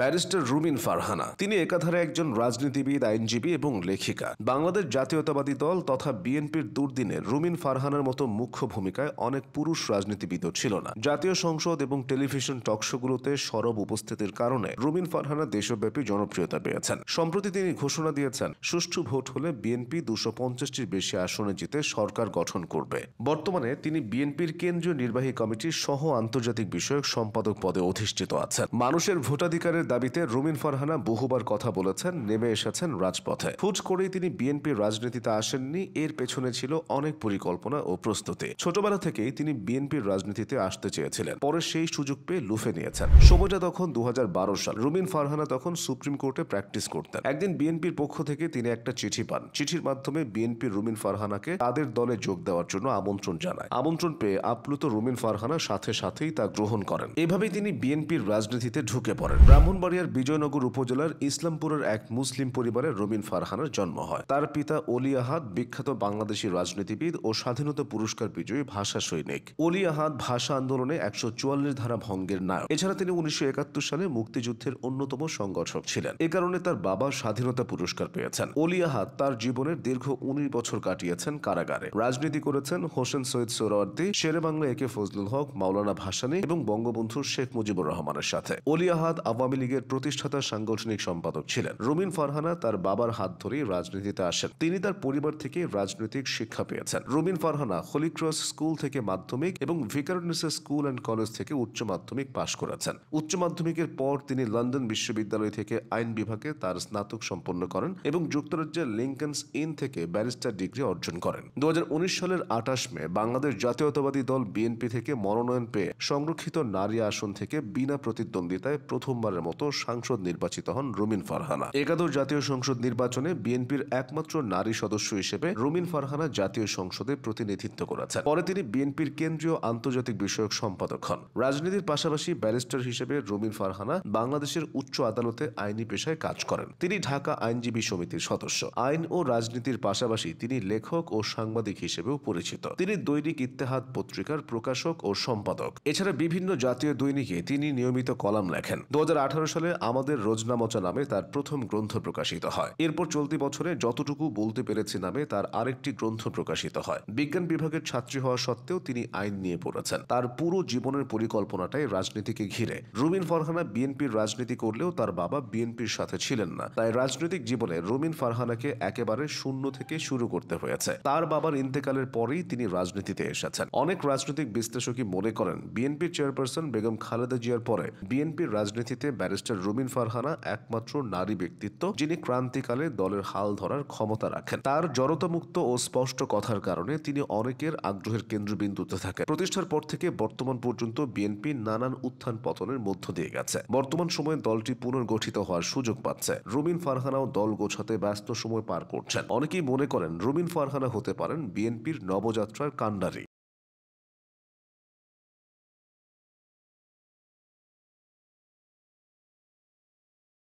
Barrister রুমিন ফারহানা। তিনি একাধারে একজন রাজনীতিবিদ, আইনজীবী এবং লেখিকা। বাংলাদেশ জাতীয়তাবাদী দল তথা বিএনপির দুর্দিনে রুমিন ফারহানার মতো মুখ্য ভূমিকায় অনেক পুরুষ রাজনীতিবিদও ছিল না। জাতীয় সংসদ এবং টেলিভিশন টকশোগুলোতে সরব উপস্থিতির কারণে রুমিন ফারহানা দেশব্যাপী জনপ্রিয়তা পেয়েছেন। সম্প্রতি তিনি ঘোষণা দিয়েছেন, সুষ্ঠু ভোট হলে বিএনপি 250টির বেশি আসনে জিতে সরকার গঠন করবে। বর্তমানে তিনি বিএনপির কেন্দ্রীয় নির্বাহী কমিটির সহ আন্তর্জাতিক বিষয়ক সম্পাদক পদে অধিষ্ঠিত আছেন। মানুষের ভোটাধিকারের দাবিতে রুমিন ফারহানা বহুবার কথা বলেছেন, নেমে এসেছেন রাজপথে। হুট করেই তিনি বিএনপির রাজনীতিতে আসেননি, এর পেছনে ছিল অনেক পরিকল্পনা ও প্রস্তুতি। ছোটবেলা থেকেই তিনি বিএনপির রাজনীতিতে আসতে চেয়েছিলেন, পরে সেই সুযোগ পেয়ে লুফে নিয়েছেন। সময়টা তখন 2012 সাল। রুমিন ফারহানা তখন সুপ্রিম কোর্টে প্র্যাকটিস করতেন। একদিন বিএনপির পক্ষ থেকে তিনি একটা চিঠি পান। চিঠির মাধ্যমে বিএনপির রুমিন ফারহানাকে তাদের দলে যোগ দেওয়ার জন্য আমন্ত্রণ জানায়। আমন্ত্রণ পেয়ে আপ্লুত রুমিন ফারহানা সাথেই তা গ্রহণ করেন। এভাবেই তিনি বিএনপির রাজনীতিতে ঢুকে পড়েন। ব্রাহ্মণবাড়িয়ার বিজয়নগর উপজেলার ইসলামপুরের এক মুসলিম পরিবারে রুমিন ফারহানার জন্ম হয়। তার পিতা অলি আহাদ বিখ্যাত বাংলাদেশী রাজনীতিবিদ ও স্বাধীনতা পুরস্কার বিজয়ী ভাষা সৈনিক। অলি আহাদ ভাষা আন্দোলনে 144 ধারা ভঙ্গের নায়ক। এছাড়া তিনি 1971 সালে মুক্তিযুদ্ধের অন্যতম সংগঠক ছিলেন। এ কারণে তার বাবা স্বাধীনতা পুরস্কার পেয়েছেন। অলি আহাদ তার জীবনের দীর্ঘ 19 বছর কাটিয়েছেন কারাগারে। রাজনীতি করেছেন হোসেন সৈয়দ সোহরাওয়ার্দী, শেরে বাংলা একে ফজলুল হক, মাওলানা ভাসানী এবং বঙ্গবন্ধু শেখ মুজিবুর রহমানের সাথে। অলি আহাদ আওয়ামী লীগের প্রতিষ্ঠাতা সাংগঠনিক সম্পাদক ছিলেন। রুমিন ফারহানা তার বাবার হাত ধরেই রাজনীতিতে আসেন। তিনি তার পরিবার থেকে রাজনৈতিক শিক্ষা পেয়েছেন। রুমিন ফারহানা হোলি ক্রস স্কুল থেকে মাধ্যমিক এবং ভিকারুননিসা স্কুল অ্যান্ড কলেজ থেকে উচ্চ মাধ্যমিক পাশ করেছেন। উচ্চ মাধ্যমিকের পর তিনি লন্ডন বিশ্ববিদ্যালয় থেকে আইন বিভাগে তার স্নাতক সম্পন্ন করেন এবং যুক্তরাজ্যের লিঙ্কনস ইন থেকে ব্যারিস্টার ডিগ্রি অর্জন করেন। 2019 সালের 28 মে বাংলাদেশ জাতীয়তাবাদী দল বিএনপি থেকে মনোনয়ন পেয়ে সংরক্ষিত নারী আসন থেকে বিনা প্রতিদ্বন্দ্বিতায় প্রথমবারের মতো সাংসদ নির্বাচিত হন রুমিন ফারহানা। একাদশ জাতীয় সংসদ নির্বাচনে বিএনপির একমাত্র নারী সদস্য হিসেবে রুমিন ফারহানা জাতীয় সংসদে প্রতিনিধিত্ব করেছেন। পরে তিনি বিএনপির কেন্দ্রীয় আন্তর্জাতিক বিষয়ক সম্পাদক হন। রাজনীতির পাশাপাশি ব্যারিস্টার হিসেবে রুমিন ফারহানা বাংলাদেশের উচ্চ আদালতে আইনি পেশায় কাজ করেন। তিনি ঢাকা আইনজীবী সমিতির সদস্য। আইন ও রাজনীতির পাশাপাশি তিনি লেখক ও সাংবাদিক হিসেবেও পরিচিত। তিনি দৈনিক ইত্তেহাদ পত্রিকার প্রকাশক ও সম্পাদক। এছাড়া বিভিন্ন জাতীয় দৈনিকে তিনি নিয়মিত কলাম লেখেন। 2018 সালে আমাদের রোজনামচা নামে তার প্রথম গ্রন্থ প্রকাশিত হয়। এরপর চলতি বছরে যতটুকু বলতে পেরেছি নামে তার আরেকটি গ্রন্থ প্রকাশিত হয়। বিজ্ঞান বিভাগের ছাত্রী হওয়া সত্ত্বেও তিনি আইন নিয়ে পড়েছেন। তার পুরো জীবনের পরিকল্পনাটাই রাজনীতিকে ঘিরে। রুমিন ফারহানা বিএনপির রাজনীতি করলেও তার বাবা বিএনপির সাথে ছিলেন না, তাই রাজনৈতিক জীবনে রুমিন ফারহানাকে একেবারে শূন্য থেকে শুরু করতে হয়েছে। তার বাবার ইন্তেকালের পরেই তিনি রাজনীতিতে এসেছেন। অনেক রাজনৈতিক বিশ্লেষকই মনে করেন বিএনপির চেয়ারপারসন বেগম খালেদা জিয়ার পরে বিএনপির রাজনীতিতে ব্যারিস্টার রুমিন ফারহানা একমাত্র নারী ব্যক্তিত্ব যিনি ক্রান্তিকালে দলের হাল ধরার ক্ষমতা রাখেন। তার জড়তামুক্ত ও স্পষ্ট কথার কারণে তিনি অনেকের আগ্রহের কেন্দ্রবিন্দুতে থাকেন। প্রতিষ্ঠার পর থেকে বর্তমান পর্যন্ত বিএনপি নানান উত্থান পতনের মধ্য দিয়ে গেছে। বর্তমান সময়ে দলটি পুনর্গঠিত হওয়ার সুযোগ পাচ্ছে। রুমিন ফারহানাও দল গোছাতে ব্যস্ত সময় পার করছেন। অনেকেই মনে করেন রুমিন ফারহানা হতে পারেন বিএনপির নবযাত্রার কাণ্ডারী।